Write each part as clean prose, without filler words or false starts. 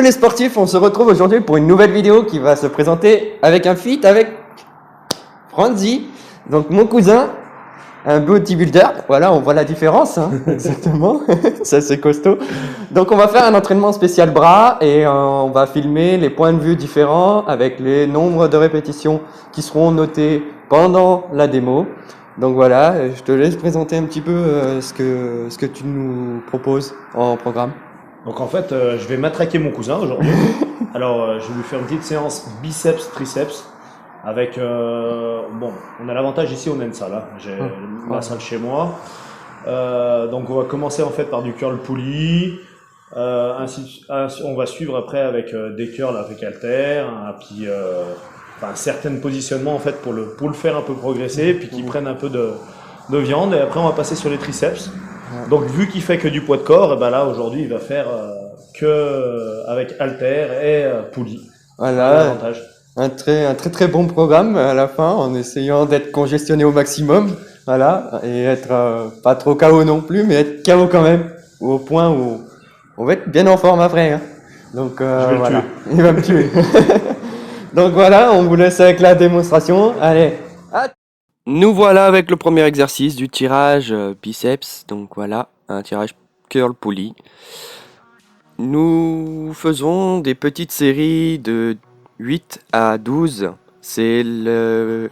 les sportifs, on se retrouve aujourd'hui pour une nouvelle vidéo qui va se présenter avec un feat avec Franzi, donc mon cousin, un bodybuilder. Voilà, on voit la différence, hein, exactement, ça c'est costaud. Donc on va faire un entraînement spécial bras et on va filmer les points de vue différents avec les nombres de répétitions qui seront notés pendant la démo. Donc voilà, je te laisse présenter un petit peu ce que tu nous proposes en programme. Donc en fait, je vais matraquer mon cousin aujourd'hui. Alors, je vais lui faire une petite séance biceps, triceps. Avec, bon, on a l'avantage ici, on a une salle. Hein. J'ai ma salle chez moi. Donc on va commencer en fait par du curl pulley. On va suivre après avec des curls avec haltère, puis enfin, certains positionnements en fait pour le faire un peu progresser, puis qu'ils prennent un peu de viande. Et après on va passer sur les triceps. Donc vu qu'il fait que du poids de corps, et ben là aujourd'hui il va faire que avec haltère et pulley. Voilà, un très bon programme à la fin, en essayant d'être congestionné au maximum, voilà, et être pas trop KO non plus, mais être KO quand même, au point où on va être bien en forme après. Hein. Donc Je vais le tuer. Il va me tuer. Donc voilà, on vous laisse avec la démonstration. Allez. Nous voilà avec le premier exercice du tirage biceps. Donc voilà, un tirage curl pulley. Nous faisons des petites séries de 8 à 12. C'est le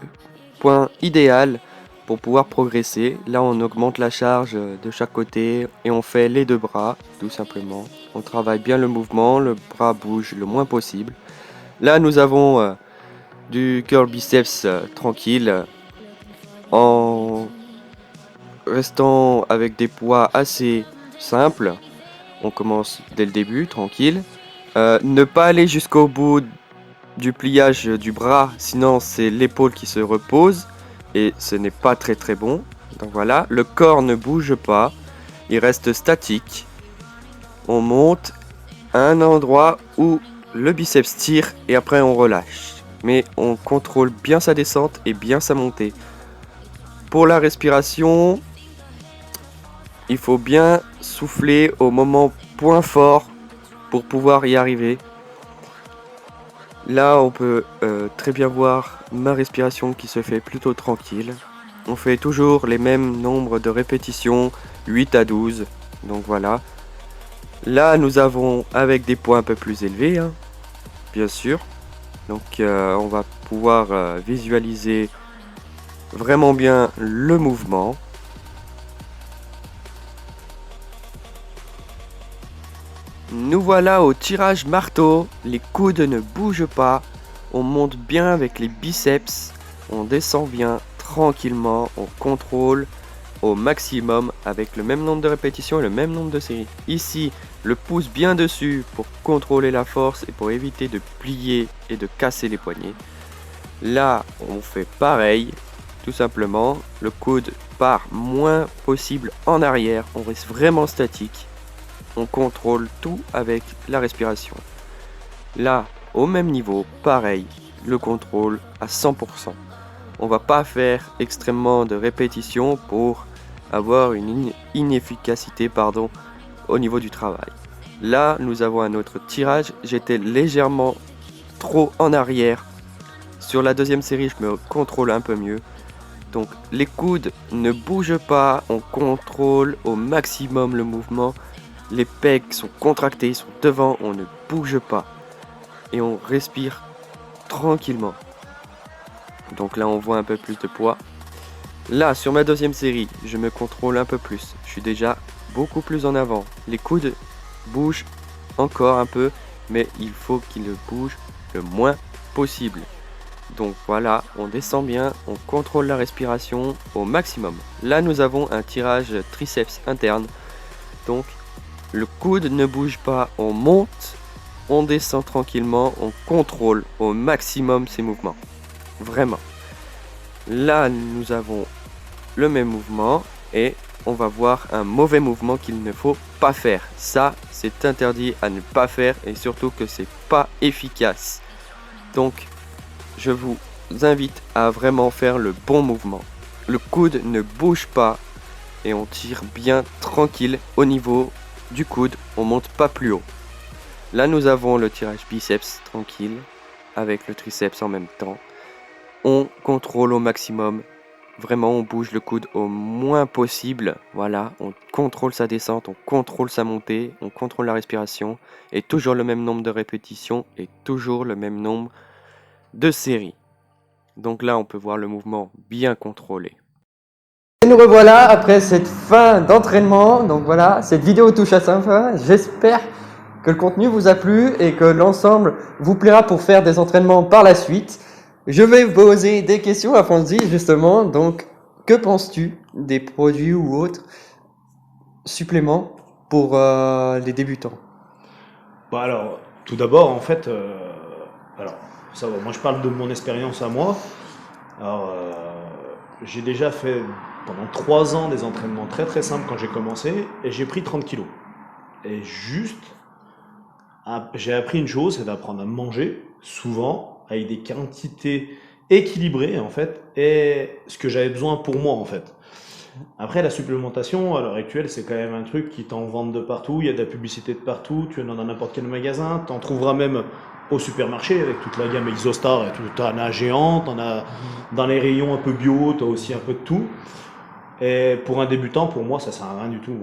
point idéal pour pouvoir progresser. Là, on augmente la charge de chaque côté et on fait les deux bras, tout simplement. On travaille bien le mouvement, le bras bouge le moins possible. Là, nous avons du curl biceps tranquille en restant avec des poids assez simples. On commence dès le début, tranquille. Ne pas aller jusqu'au bout du pliage du bras, sinon c'est l'épaule qui se repose et ce n'est pas très bon. Donc voilà, le corps ne bouge pas, il reste statique. On monte à un endroit où le biceps tire et après on relâche. Mais on contrôle bien sa descente et bien sa montée. Pour la respiration, il faut bien souffler au moment point fort pour pouvoir y arriver. Là, on peut très bien voir ma respiration qui se fait plutôt tranquille. On fait toujours les mêmes nombres de répétitions, 8 à 12. Donc voilà. Là, nous avons avec des poids un peu plus élevés, hein, bien sûr. Donc on va pouvoir visualiser vraiment bien le mouvement. Nous voilà au tirage marteau, les coudes ne bougent pas, on monte bien avec les biceps, on descend bien tranquillement, on contrôle au maximum avec le même nombre de répétitions et le même nombre de séries. Ici, le pouce bien dessus pour contrôler la force et pour éviter de plier et de casser les poignets. Là, on fait pareil, tout simplement, le coude part moins possible en arrière, on reste vraiment statique. On contrôle tout avec la respiration. Là, au même niveau, pareil, le contrôle à 100%. On va pas faire extrêmement de répétitions pour avoir une inefficacité au niveau du travail. Là, nous avons un autre tirage. J'étais légèrement trop en arrière. Sur la deuxième série, je me contrôle un peu mieux. Donc, les coudes ne bougent pas. On contrôle au maximum le mouvement. Les pecs sont contractés, ils sont devant, on ne bouge pas. Et on respire tranquillement. Donc là, on voit un peu plus de poids. Là, sur ma deuxième série, je me contrôle un peu plus. Je suis déjà beaucoup plus en avant. Les coudes bougent encore un peu, mais il faut qu'ils bougent le moins possible. Donc voilà, on descend bien, on contrôle la respiration au maximum. Là, nous avons un tirage triceps interne. Donc, le coude ne bouge pas, on monte, on descend tranquillement, on contrôle au maximum ses mouvements. Vraiment. Là, nous avons le même mouvement et on va voir un mauvais mouvement qu'il ne faut pas faire. Ça, c'est interdit à ne pas faire et surtout que c'est pas efficace. Donc, je vous invite à vraiment faire le bon mouvement. Le coude ne bouge pas et on tire bien tranquille au niveau du coude, on monte pas plus haut. Là, nous avons le tirage biceps tranquille, avec le triceps en même temps. On contrôle au maximum. Vraiment, on bouge le coude au moins possible. Voilà, on contrôle sa descente, on contrôle sa montée, on contrôle la respiration. Et toujours le même nombre de répétitions et toujours le même nombre de séries. Donc là, on peut voir le mouvement bien contrôlé. Et nous revoilà après cette fin d'entraînement. Donc voilà, cette vidéo touche à sa fin. J'espère que le contenu vous a plu et que l'ensemble vous plaira pour faire des entraînements par la suite. Je vais vous poser des questions à Fonzi justement. Donc, que penses-tu des produits ou autres suppléments pour les débutants? Bah alors, tout d'abord, en fait, alors, ça va, moi je parle de mon expérience à moi. Alors, j'ai déjà fait pendant 3 ans des entraînements très très simples quand j'ai commencé et j'ai pris 30 kilos. Et juste, j'ai appris une chose, c'est d'apprendre à manger souvent avec des quantités équilibrées en fait et ce que j'avais besoin pour moi en fait. Après, la supplémentation, à l'heure actuelle, c'est quand même un truc qui t'en vendent de partout. Il y a de la publicité de partout. Tu en as dans n'importe quel magasin. Tu en trouveras même au supermarché avec toute la gamme Exostar et tout. Tu en as géant, tu en as dans les rayons un peu bio, tu as aussi un peu de tout. Et pour un débutant, pour moi, ça sert à rien du tout.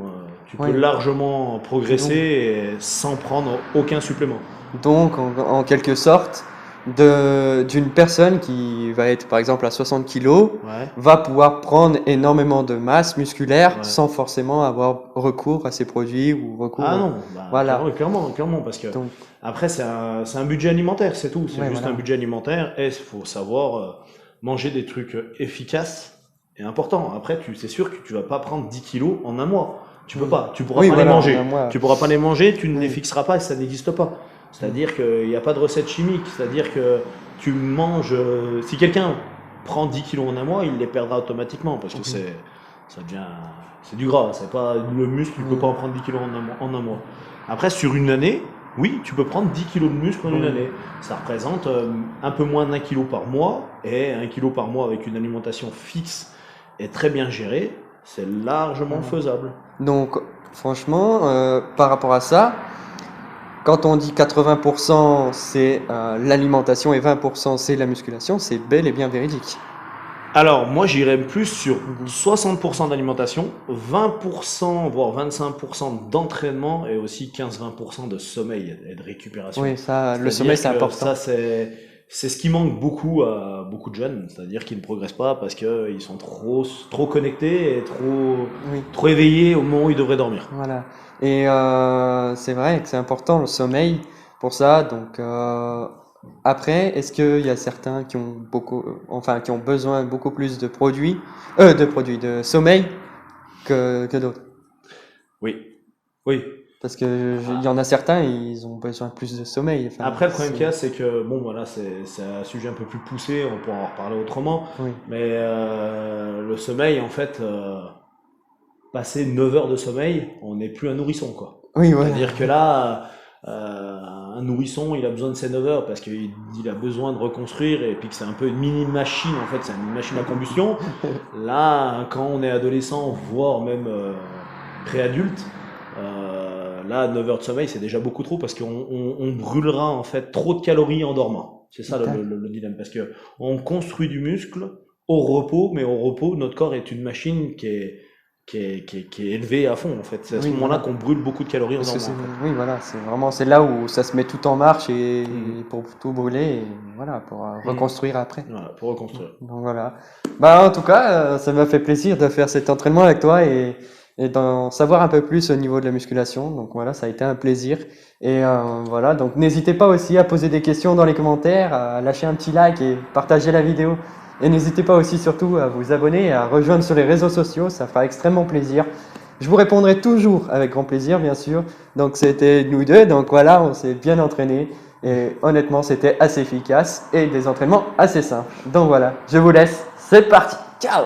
Tu peux Oui. largement progresser et sans prendre aucun supplément. Donc, en quelque sorte, d'une personne qui va être par exemple à 60 kilos, Ouais. va pouvoir prendre énormément de masse musculaire Ouais. sans forcément avoir recours à ces produits ou recours. Ah non, bah, Voilà. clairement, parce que Donc, après c'est un budget alimentaire, c'est tout. C'est Ouais, juste voilà. un budget alimentaire et il faut savoir manger des trucs efficaces et importants. Après, c'est sûr que tu vas pas prendre 10 kilos en un mois. Tu peux pas, tu pourras Oui, pas voilà, les manger. en un mois. Tu pourras pas les manger, tu ne les Oui. fixeras pas et ça n'existe pas. C'est-à-dire qu'il n'y a pas de recette chimique. C'est-à-dire que tu manges. Si quelqu'un prend 10 kilos en un mois, il les perdra automatiquement parce que c'est du gras. C'est pas le muscle, tu peux pas en prendre 10 kilos en un mois. Après, sur une année, oui, tu peux prendre 10 kilos de muscle en une année. Ça représente un peu moins d'1 kilo par mois et 1 kilo par mois avec une alimentation fixe et très bien gérée, c'est largement faisable. Donc, franchement, par rapport à ça, quand on dit 80% c'est l'alimentation et 20% c'est la musculation, c'est bel et bien véridique. Alors, moi, j'irais plus sur 60% d'alimentation, 20%, voire 25% d'entraînement et aussi 15-20% de sommeil et de récupération. Oui, ça, le C'est-à-dire sommeil c'est que important. Ça, c'est ce qui manque beaucoup à beaucoup de jeunes, c'est-à-dire qu'ils ne progressent pas parce qu'ils sont trop connectés et Oui. trop éveillés au moment où ils devraient dormir. Voilà. Et c'est vrai que c'est important le sommeil pour ça. Donc après, est-ce qu'il y a certains qui ont qui ont besoin beaucoup plus de de sommeil que d'autres? Oui. Parce que il y en a certains, ils ont besoin plus de sommeil. Enfin, Après, le problème c'est- qu'il y a, c'est que, bon, voilà, c'est un sujet un peu plus poussé, on pourra en reparler autrement, Oui. mais le sommeil, en fait, passer 9 heures de sommeil, on n'est plus un nourrisson, quoi. Oui, voilà. C'est-à-dire que là, un nourrisson, il a besoin de ses 9 heures parce qu'il a besoin de reconstruire et puis que c'est un peu une mini-machine, en fait, c'est une machine à combustion. Là, quand on est adolescent, voire même préadulte, là, 9 heures de sommeil, c'est déjà beaucoup trop parce qu'on brûlera en fait trop de calories en dormant. C'est ça le dilemme, parce que on construit du muscle au repos, mais au repos, notre corps est une machine qui est élevée à fond en fait. C'est à ce Oui, moment-là voilà. qu'on brûle beaucoup de calories en Parce que dormant. En fait. oui, voilà, c'est là où ça se met tout en marche et pour tout brûler et voilà, pour reconstruire après. Voilà, pour reconstruire. Donc voilà. Bah en tout cas, ça m'a fait plaisir de faire cet entraînement avec toi et d'en savoir un peu plus au niveau de la musculation. Donc voilà, ça a été un plaisir. Et voilà, donc n'hésitez pas aussi à poser des questions dans les commentaires, à lâcher un petit like et partager la vidéo. Et n'hésitez pas aussi surtout à vous abonner et à rejoindre sur les réseaux sociaux, ça fera extrêmement plaisir. Je vous répondrai toujours avec grand plaisir, bien sûr. Donc c'était nous deux, donc voilà, on s'est bien entraîné. Et honnêtement, c'était assez efficace et des entraînements assez simples. Donc voilà, je vous laisse, c'est parti, ciao!